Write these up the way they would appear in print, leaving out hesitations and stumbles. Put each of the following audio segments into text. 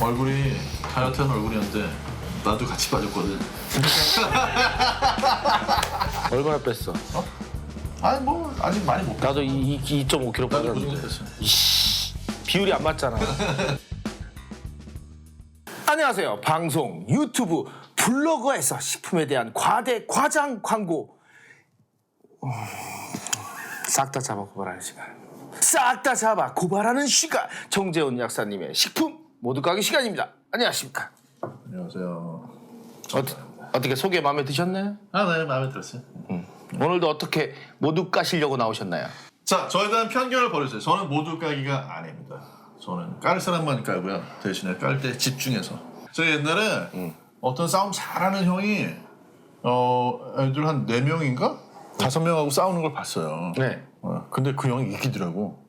얼굴이 하얗던 얼굴이었는데 나도 같이 빠졌거든. 얼마나 뺐어? 아니 뭐 아직 많이 못. 나도 2.5kg 나도 그 정도 빠졌는데. 됐어. 비율이 안 맞잖아. 안녕하세요. 방송, 유튜브, 블로그에서 식품에 대한 과대 과장 광고 싹 다 잡아 고발하는 시간. 싹 다 잡아 고발하는 시간. 정재훈 약사님의 식품 모두 까기 시간입니다. 안녕하십니까? 안녕하세요. 어떻게 소개 마음에 드셨나요? 네, 마음에 들었어요. 오늘도 어떻게 모두 까시려고 나오셨나요? 자, 저에 대한 편견을 버리세요. 저는 모두 까기가 아닙니다. 저는 깔 사람만 깔고요. 대신에 깔 때 집중해서. 제가 옛날에 어떤 싸움 잘하는 형이 애들 한 4명인가? 5명하고 싸우는 걸 봤어요. 네. 근데 그 형이 이기더라고.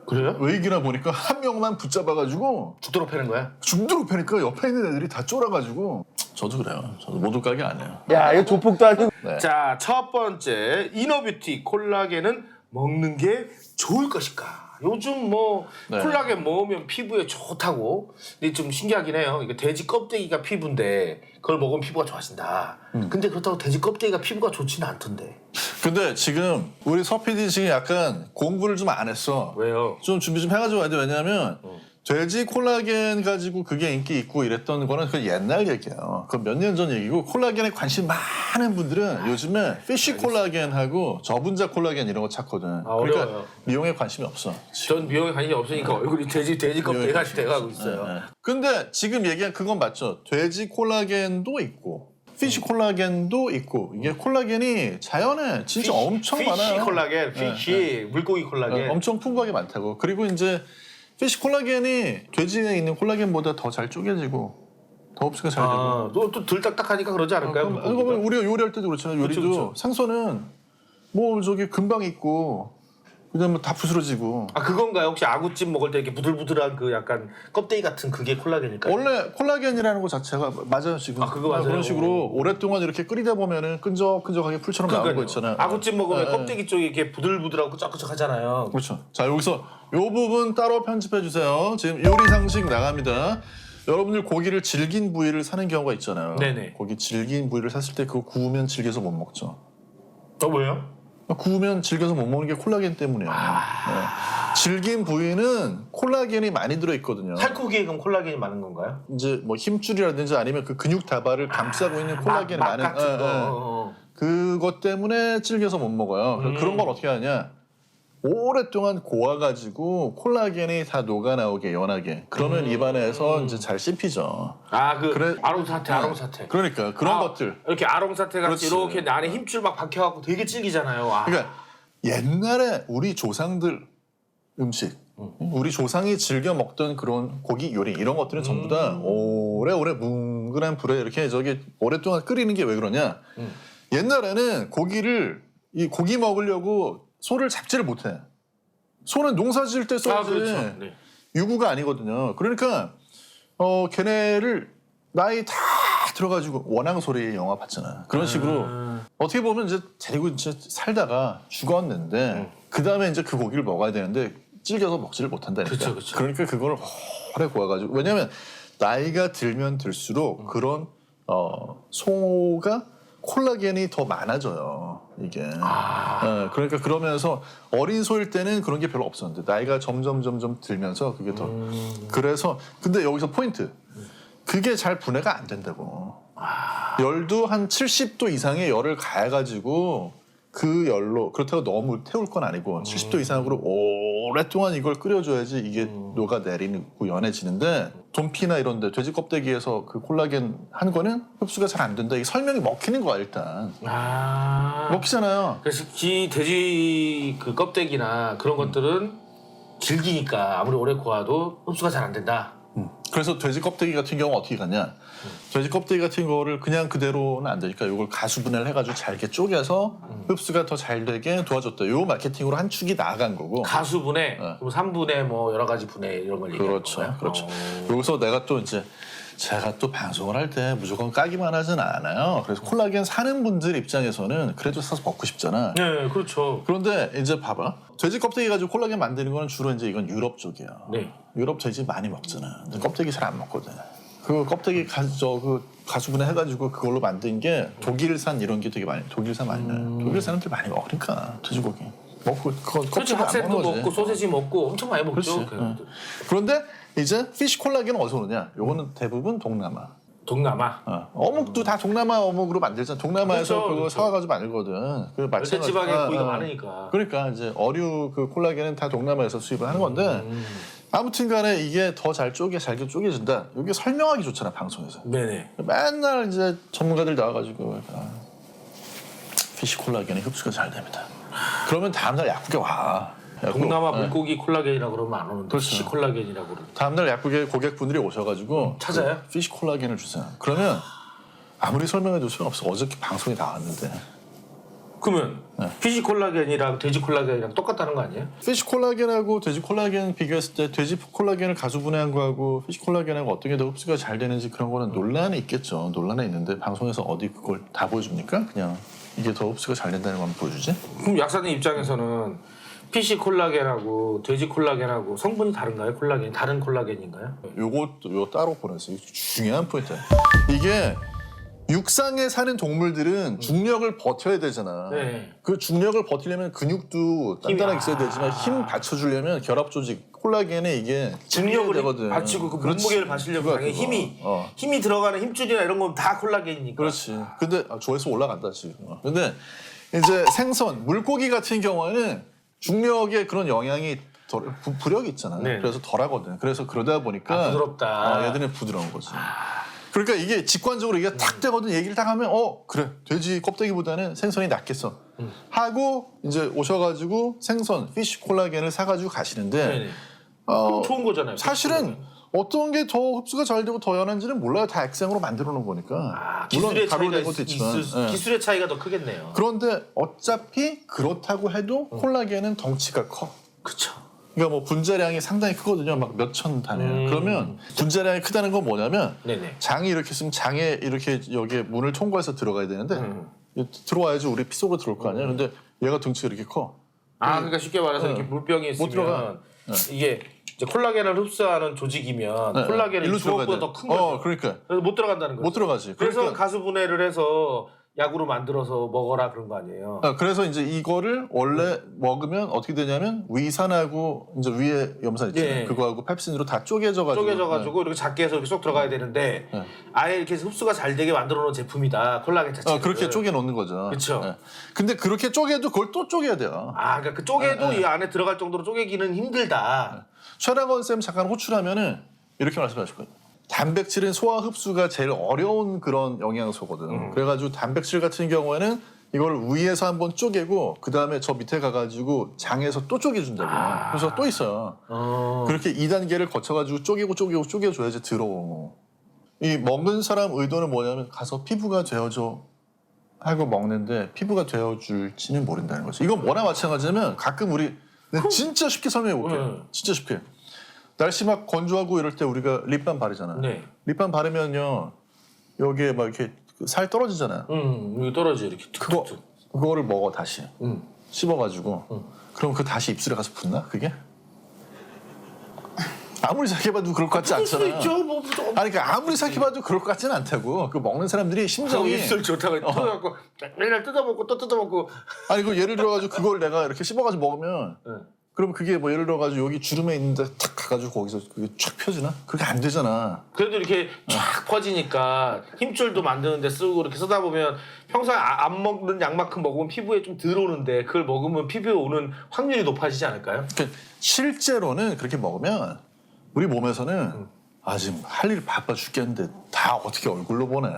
그래요? 왜 이기나 보니까 한 명만 붙잡아가지고 죽도록 패는 거야? 죽도록 패니까 옆에 있는 애들이 다 쫄아가지고. 저도 그래요. 저도 모두 까기 안 해요. 야, 이거 조폭도 아니고. 네. 자, 첫 번째 이너뷰티 콜라겐은 먹는 게 좋을 것일까? 요즘 뭐 네. 콜라겐 먹으면 피부에 좋다고. 근데 좀 신기하긴 해요. 이거 돼지 껍데기가 피부인데 그걸 먹으면 피부가 좋아진다. 근데 그렇다고 돼지 껍데기가 피부가 좋지는 않던데. 근데 지금 우리 서 PD 지금 약간 공부를 좀 안 했어. 왜요? 좀 준비 좀 해가지고 와야 돼. 왜냐하면 돼지 콜라겐 가지고 그게 인기 있고 이랬던 거는 그 옛날 얘기예요. 그 몇 년 전 얘기고 콜라겐에 관심 많은 분들은 요즘에 피쉬 콜라겐하고 저분자 콜라겐 이런 거 찾거든. 그러니까 어려워요. 미용에 관심이 없어. 전 미용에 관심이 없으니까 얼굴이 돼지 껍데기가 돼가고 있어요. 네. 근데 지금 얘기한 그건 맞죠. 돼지 콜라겐도 있고 피쉬 콜라겐도 있고 이게 콜라겐이 자연에 진짜 엄청 많아요. 피쉬 콜라겐, 피쉬 물고기 콜라겐. 엄청 풍부하게 많다고. 그리고 이제 피쉬 콜라겐이 돼지에 있는 콜라겐보다 더 잘 쪼개지고 더 흡수가 잘 되고. 또덜 딱딱하니까 그러지 않을까요? 이거 우리가 요리할 때도 그렇잖아요. 요리도 그쵸. 생선은 뭐 저기 금방 익고 그다음에 다 부스러지고. 아, 그건가요? 혹시 아구찜 먹을 때 이렇게 부들부들한 그 약간 껍데기 같은 그게 콜라겐일까요? 원래 콜라겐이라는 거 자체가 맞아요 지금. 아, 그거 맞아요? 그런 식으로 오랫동안 이렇게 끓이다 보면은 끈적끈적하게 풀처럼 나오는 거 있잖아요. 아구찜 먹으면 네, 껍데기 쪽이 이렇게 부들부들하고 끄적끄적하잖아요. 그렇죠. 자, 여기서 이 부분 따로 편집해 주세요. 지금 요리 상식 나갑니다. 여러분들 고기를 질긴 부위를 사는 경우가 있잖아요. 네네. 고기 질긴 부위를 샀을 때 그거 구우면 질겨서 못 먹죠. 왜요? 구우면 질겨서 못 먹는 게 콜라겐 때문이에요. 네. 질긴 부위는 콜라겐이 많이 들어있거든요. 살코기에 그럼 콜라겐이 많은 건가요? 이제 뭐 힘줄이라든지 아니면 그 근육 다발을 감싸고 있는 콜라겐이 막 많은 같은 거. 그것 때문에 질겨서 못 먹어요. 그런 건 어떻게 하냐? 오랫동안 고아가지고 콜라겐이 다 녹아 나오게 연하게. 그러면 입안에서 이제 잘 씹히죠. 그래- 아롱사태. 그러니까 그런 것들. 이렇게 아롱사태 같이 그렇지. 이렇게 안에 힘줄 막 박혀갖고 되게 질기잖아요. 그러니까 옛날에 우리 조상들 음식, 우리 조상이 즐겨 먹던 그런 고기 요리 이런 것들은 전부 다 오래오래 뭉근한 불에 이렇게 저기 오랫동안 끓이는 게 왜 그러냐? 옛날에는 이 고기 먹으려고 소를 잡지를 못해. 소는 농사 지을 때 써야지. 그렇죠. 네. 유구가 아니거든요. 그러니까 걔네를 나이 다 들어가지고 원앙소리 영화 봤잖아. 그런 식으로 어떻게 보면 이제 데리고 이제 살다가 죽었는데 그 다음에 이제 그 고기를 먹어야 되는데 질겨서 먹지를 못한다니까. 그쵸. 그러니까 그걸 오래 구워가지고 왜냐면 나이가 들면 들수록 그런 소가 콜라겐이 더 많아져요. 이게. 그러니까 그러면서 어린 소일 때는 그런 게 별로 없었는데 나이가 점점 들면서 그게 더. 그래서 근데 여기서 포인트. 그게 잘 분해가 안 된다고. 열도 한 70도 이상의 열을 가해가지고 그 열로 그렇다고 너무 태울 건 아니고 70도 이상으로 오랫동안 이걸 끓여줘야지 이게 녹아내리고 연해지는데 돈피나 이런데 돼지 껍데기에서 그 콜라겐 한 거는 흡수가 잘 안 된다. 이게 설명이 먹히는 거야 일단. 먹히잖아요. 그래서 돼지 그 껍데기나 그런 것들은 질기니까 아무리 오래 구워도 흡수가 잘 안 된다. 그래서 돼지 껍데기 같은 경우 어떻게 가냐? 돼지 껍데기 같은 거를 그냥 그대로는 안 되니까 이걸 가수분해를 해가지고 잘게 쪼개서 흡수가 더 잘 되게 도와줬다. 요 마케팅으로 한 축이 나아간 거고. 가수분해, 그럼 3분해 뭐 여러 가지 분해 이런 걸 얘기하는 그렇죠, 건가요? 그렇죠. 여기서 내가 또 이제 제가 또 방송을 할 때 무조건 까기만 하진 않아요. 그래서 콜라겐 사는 분들 입장에서는 그래도 사서 먹고 싶잖아. 네, 그렇죠. 그런데 이제 봐봐. 돼지 껍데기 가지고 콜라겐 만드는 거는 주로 이제 이건 유럽 쪽이야. 네. 유럽 돼지 많이 먹잖아. 근데 껍데기 잘 안 먹거든. 그 껍데기 가수분해 해가지고 그걸로 만든 게 독일산 이런 게 되게 많이 독일산 많이 나요. 독일 사람들 많이 먹으니까 돼지고기 먹고 그거 그렇죠. 껍데기 안 학생도 먹는 거지. 먹고 소세지 먹고 엄청 많이 먹죠. 그렇지. 응. 그런데 이제 피쉬 콜라겐은 어디서 오느냐? 요거는 대부분 동남아. 동남아. 어묵도 다 동남아 어묵으로 만들잖아. 동남아에서 그렇죠, 그거 그렇죠. 사와가지고 만들거든. 그 열대지방에 고기가 많으니까. 그러니까 이제 어류 그 콜라겐은 다 동남아에서 수입을 하는 건데 아무튼간에 이게 더 잘 잘게 쪼개진다. 이게 설명하기 좋잖아 방송에서. 네네. 맨날 이제 전문가들 나와가지고 피쉬 콜라겐이 흡수가 잘 됩니다. 그러면 다음날 약국에 와. 동남아 물고기 콜라겐이라고 그러면 안 오는데 그렇죠. 피쉬 콜라겐이라고 그러면 다음날 약국에 고객분들이 오셔가지고 찾아요? 그 피쉬 콜라겐을 주세요. 그러면 아무리 설명해도 소용없어. 어저께 방송에 나왔는데. 그러면 피쉬 콜라겐이랑 돼지 콜라겐이랑 똑같다는 거 아니에요? 피쉬 콜라겐하고 돼지 콜라겐 비교했을 때 돼지 콜라겐을 가수분해한 거하고 피쉬 콜라겐하고 어떤 게 더 흡수가 잘 되는지 그런 거는 논란이 있겠죠. 논란이 있는데 방송에서 어디 그걸 다 보여줍니까? 그냥 이게 더 흡수가 잘 된다는 것만 보여주지? 그럼 약사님 입장에서는 피쉬 콜라겐하고 돼지 콜라겐하고 성분이 다른가요? 콜라겐이 다른 콜라겐인가요? 요것도 따로 보냈어요. 이거 중요한 포인트야. 이게 육상에 사는 동물들은 중력을 버텨야 되잖아. 네. 그 중력을 버티려면 근육도 단단하게 있어야 되지만 힘 받쳐주려면 결합 조직 콜라겐에 이게 중력을 되거든. 받치고 그 그렇지. 몸무게를 받치려면 그거야, 당연히 그거. 힘이 들어가는 힘줄이나 이런 건 다 콜라겐이니까. 그렇지. 근데 조회수 올라간다 지금. 근데 이제 생선, 물고기 같은 경우에는 중력의 그런 영향이 부력이 있잖아. 네. 그래서 덜하거든. 그래서 그러다 보니까 부드럽다. 얘들은 부드러운 거지. 그러니까 이게 직관적으로 이게 탁 되거든. 얘기를 딱 하면 그래 돼지 껍데기보다는 생선이 낫겠어 하고 이제 오셔가지고 생선, 피쉬 콜라겐을 사가지고 가시는데 네네. 좋은 거잖아요. 사실은 어떤 게 더 흡수가 잘 되고 더 연한지는 몰라요. 다 액상으로 만들어 놓은 거니까. 기술의 차이가 가루된 것도 있지만. 기술의 차이가 더 크겠네요. 그런데 어차피 그렇다고 해도 콜라겐은 덩치가 커. 그렇죠. 그러니까 뭐 분자량이 상당히 크거든요. 막 몇천 단위예요. 그러면 분자량이 크다는 건 뭐냐면 네네. 장이 이렇게 있으면 장에 이렇게 여기에 문을 통과해서 들어가야 되는데 들어와야지 우리 피 속으로 들어올 거 아니야. 근데 얘가 덩치가 이렇게 커. 그러니까 쉽게 말해서 이렇게 물병이 있으면 들어가. 이게 이제 콜라겐을 흡수하는 조직이면 네. 콜라겐이 일로 들어가야 주먹보다 돼. 더 큰 거죠. 그러니까 그래서 못 들어간다는 거죠. 못 들어가지. 그래서 그러니까, 가수분해를 해서 약으로 만들어서 먹어라 그런 거 아니에요. 그래서 이제 이거를 원래 먹으면 어떻게 되냐면 위산하고 이제 위에 염산 있잖아요. 예. 그거하고 펩신으로 다 쪼개져가지고. 이렇게 작게 해서 이렇게 쏙 들어가야 되는데 아예 이렇게 흡수가 잘 되게 만들어 놓은 제품이다. 콜라겐 자체를. 그렇게 쪼개 놓는 거죠. 그쵸. 네. 근데 그렇게 쪼개도 그걸 또 쪼개야 돼요. 그러니까 그 쪼개도 이 안에 들어갈 정도로 쪼개기는 힘들다. 최랑원 쌤 잠깐 호출하면은 이렇게 말씀하실 거예요. 단백질은 소화 흡수가 제일 어려운 그런 영양소거든. 그래가지고 단백질 같은 경우에는 이걸 위에서 한번 쪼개고 그 다음에 저 밑에 가가지고 장에서 또 쪼개준다고. 그래서 또 있어요. 그렇게 2단계를 거쳐가지고 쪼개줘야지 들어오. 이 먹는 사람 의도는 뭐냐면 가서 피부가 되어줘 하고 먹는데 피부가 되어줄지는 모른다는 거죠. 이건 뭐나 마찬가지냐면 가끔 우리 진짜 쉽게 설명해 볼게요. 진짜 쉽게. 날씨 막 건조하고 이럴 때 우리가 립밤 바르잖아. 네. 립밤 바르면요 여기에 막 이렇게 살 떨어지잖아요. 여기 떨어져 이렇게. 그거를 먹어 다시. 씹어가지고. 그럼 그 다시 입술에 가서 붙나 그게? 아무리 생각해봐도 그럴 것 같지 않잖아. 있죠. 그러니까 아무리 생각해봐도 그럴 것 같지는 않다고. 그 먹는 사람들이 심정이. 입술 좋다고 뜯어갖고 맨날 뜯어먹고 또 뜯어먹고. 그 예를 들어가지고 그걸 내가 이렇게 씹어가지고 먹으면. 그럼 그게 뭐 예를 들어가지고 여기 주름에 있는데 탁 가가지고 거기서 그게 쫙 펴지나? 그게 안 되잖아. 그래도 이렇게 쫙 퍼지니까 힘줄도 만드는데 쓰고 이렇게 쓰다 보면 평소에 안 먹는 양만큼 먹으면 피부에 좀 덜 오는데 그걸 먹으면 피부에 오는 확률이 높아지지 않을까요? 그러니까 실제로는 그렇게 먹으면 우리 몸에서는 지금 할 일 바빠 죽겠는데 다 어떻게 얼굴로 보내.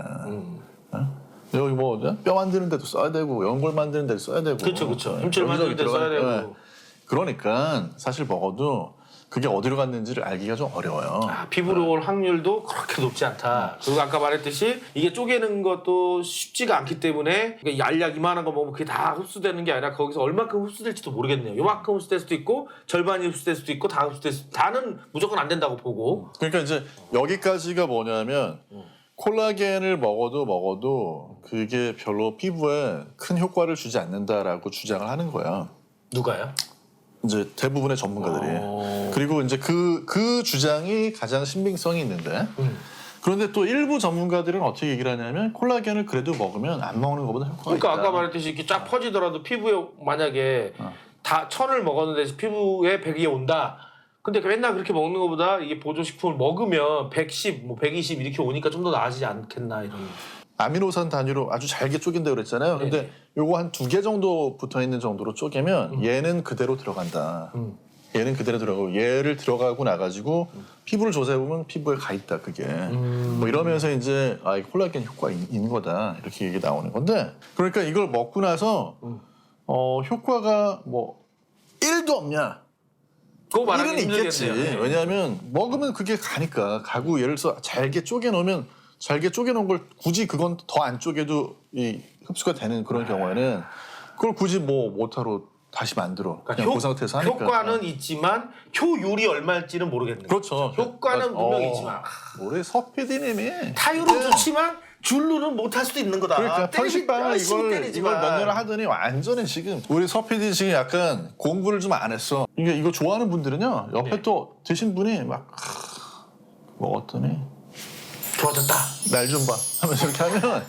여기 뭐 뼈 만드는 데도 써야 되고 연골 만드는 데도 써야 되고. 그렇죠. 힘줄 만드는 데 써야 되고. 그러니까 사실 먹어도 그게 어디로 갔는지를 알기가 좀 어려워요. 피부로 올 확률도 그렇게 높지 않다. 그리고 아까 말했듯이 이게 쪼개는 것도 쉽지가 않기 때문에 그러니까 알약 이만한 거 먹으면 그게 다 흡수되는 게 아니라 거기서 얼마큼 흡수될지도 모르겠네요. 요만큼 흡수될 수도 있고 절반이 흡수될 수도 있고 다 흡수될 수도 다는 무조건 안 된다고 보고. 그러니까 이제 여기까지가 뭐냐면 콜라겐을 먹어도 그게 별로 피부에 큰 효과를 주지 않는다라고 주장을 하는 거야. 누가요? 이제 대부분의 전문가들이. 그리고 이제 그 주장이 가장 신빙성이 있는데 그런데 또 일부 전문가들은 어떻게 얘기를 하냐면 콜라겐을 그래도 먹으면 안 먹는 것보다 효과가 그러니까 있다. 아까 말했듯이 이렇게 쫙 퍼지더라도 피부에 만약에 다 1000을 먹었는데 피부에 100이 온다. 근데 맨날 그렇게 먹는 것보다 이게 보조식품을 먹으면 110, 뭐 120 이렇게 오니까 좀 더 나아지지 않겠나 이런. 아미노산 단위로 아주 잘게 쪼갠다고 그랬잖아요. 근데 네네. 요거 한 2개 정도 붙어 있는 정도로 쪼개면 얘는 그대로 들어간다. 얘는 그대로 들어가고 얘를 들어가고 나가지고 피부를 조사해보면 피부에 가 있다 그게. 뭐 이러면서 이제 이 콜라겐 효과가 있는 거다 이렇게 얘기 나오는 건데 그러니까 이걸 먹고 나서 효과가 뭐 1도 없냐? 그거 말하기 1은 있겠지. 힘들겠네요. 왜냐하면 먹으면 그게 가니까 가고 예를 들어서 잘게 쪼개놓으면 잘게 쪼개놓은 걸 굳이 그건 더 안 쪼개도 이 흡수가 되는 그런 경우에는 그걸 굳이 뭐 못하러 다시 만들어. 그냥 그 상태에서 하니까. 효과는 있지만 효율이 얼마일지는 모르겠네요. 그렇죠. 효과는 분명히 있지만 우리 서 PD님이 타율은 좋지만 줄로는 못할 수도 있는 거다. 그러니까 편식방을 열심히 이걸 때리지만. 몇 년을 하더니 완전히 지금 우리 서 PD 지금 약간 공부를 좀 안 했어. 이거 좋아하는 분들은요 옆에 네. 또 드신 분이 막 먹었더니 좋아졌다. 날 좀 봐 하면서 이렇게 하면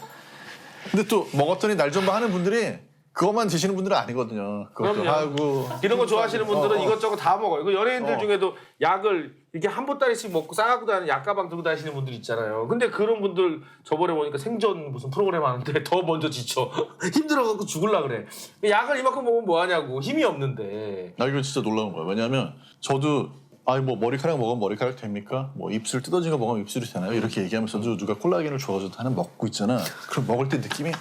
근데 또 먹었더니 날 좀 봐 하는 분들이 그것만 드시는 분들은 아니거든요. 그것도 그럼요. 하고 이런 거 좋아하시는 분들은 이것저것 다 먹어요. 그 연예인들 어. 중에도 약을 이렇게 한 보따리씩 먹고 싸갖고 다니는 약가방 들고 다니시는 분들 있잖아요. 근데 그런 분들 저번에 보니까 생전 무슨 프로그램 하는데 더 먼저 지쳐. 힘들어갖고 죽을라 그래. 약을 이만큼 먹으면 뭐하냐고. 힘이 없는데. 나 이거 진짜 놀라운 거예요. 왜냐하면 저도 뭐 머리카락 먹으면 머리카락 됩니까? 뭐 입술 뜯어진 거 먹으면 입술이 되나요? 이렇게 얘기하면서도 누가 콜라겐을 줘가지고 하나 먹고 있잖아. 그럼 먹을 때 느낌이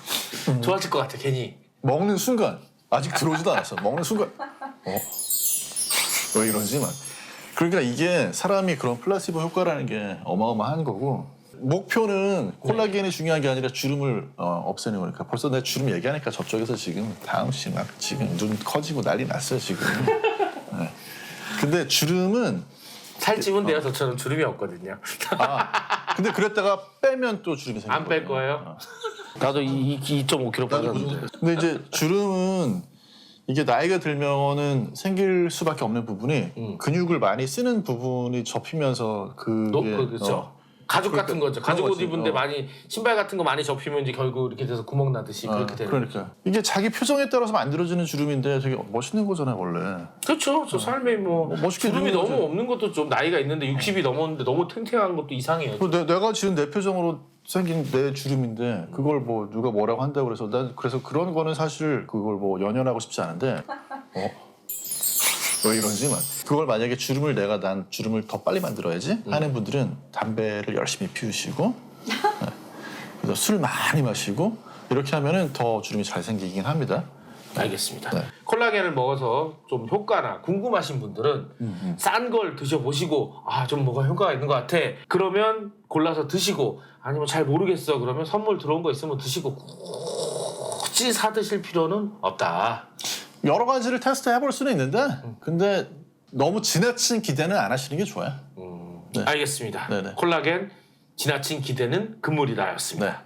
좋아질 것 같아 괜히. 먹는 순간 아직 들어오지도 않았어. 먹는 순간 왜 이러지 막. 그러니까 이게 사람이 그런 플라시보 효과라는 게 어마어마한 거고 목표는 콜라겐이 중요한 게 아니라 주름을 없애는 거니까 벌써 내가 주름 얘기하니까 저쪽에서 지금 다음 씨 막 지금 눈 커지고 난리 났어요 지금. 네. 근데 주름은 살찌면 내가 저처럼 주름이 없거든요. 근데 그랬다가 빼면 또 주름이 생겨. 안 뺄 거예요? 나도 2.5kg 빠졌는데. 근데 이제 주름은 이게 나이가 들면은 생길 수밖에 없는 부분이 근육을 많이 쓰는 부분이 접히면서 그게 그렇죠. 가죽 같은 거죠. 그런 가죽 옷 거지. 입은데 많이 신발 같은 거 많이 접히면 이제 결국 이렇게 돼서 구멍 나듯이 그렇게 되는. 그러니까 이게 자기 표정에 따라서 만들어지는 주름인데 되게 멋있는 거잖아요 원래. 그렇죠. 저 삶에 뭐 멋있게 주름이 늙는 너무 거죠. 없는 것도 좀 나이가 있는데 60이 넘었는데 너무 탱탱한 것도 이상해요. 내가 지금 내 표정으로 생긴 내 주름인데 그걸 뭐 누가 뭐라고 한다고 그래서 난 그래서 그런 거는 사실 그걸 뭐 연연하고 싶지 않은데 왜 이러지 막 그걸 만약에 난 주름을 더 빨리 만들어야지 하는 분들은 담배를 열심히 피우시고 그래서 술 많이 마시고 이렇게 하면은 더 주름이 잘 생기긴 합니다. 알겠습니다. 네. 콜라겐을 먹어서 좀 효과나 궁금하신 분들은 싼 걸 드셔보시고 좀 뭐가 효과가 있는 것 같아. 그러면 골라서 드시고 아니면 잘 모르겠어. 그러면 선물 들어온 거 있으면 드시고 굳이 사 드실 필요는 없다. 여러 가지를 테스트 해볼 수는 있는데 근데 너무 지나친 기대는 안 하시는 게 좋아요. 네. 알겠습니다. 네네. 콜라겐 지나친 기대는 금물이다였습니다. 네.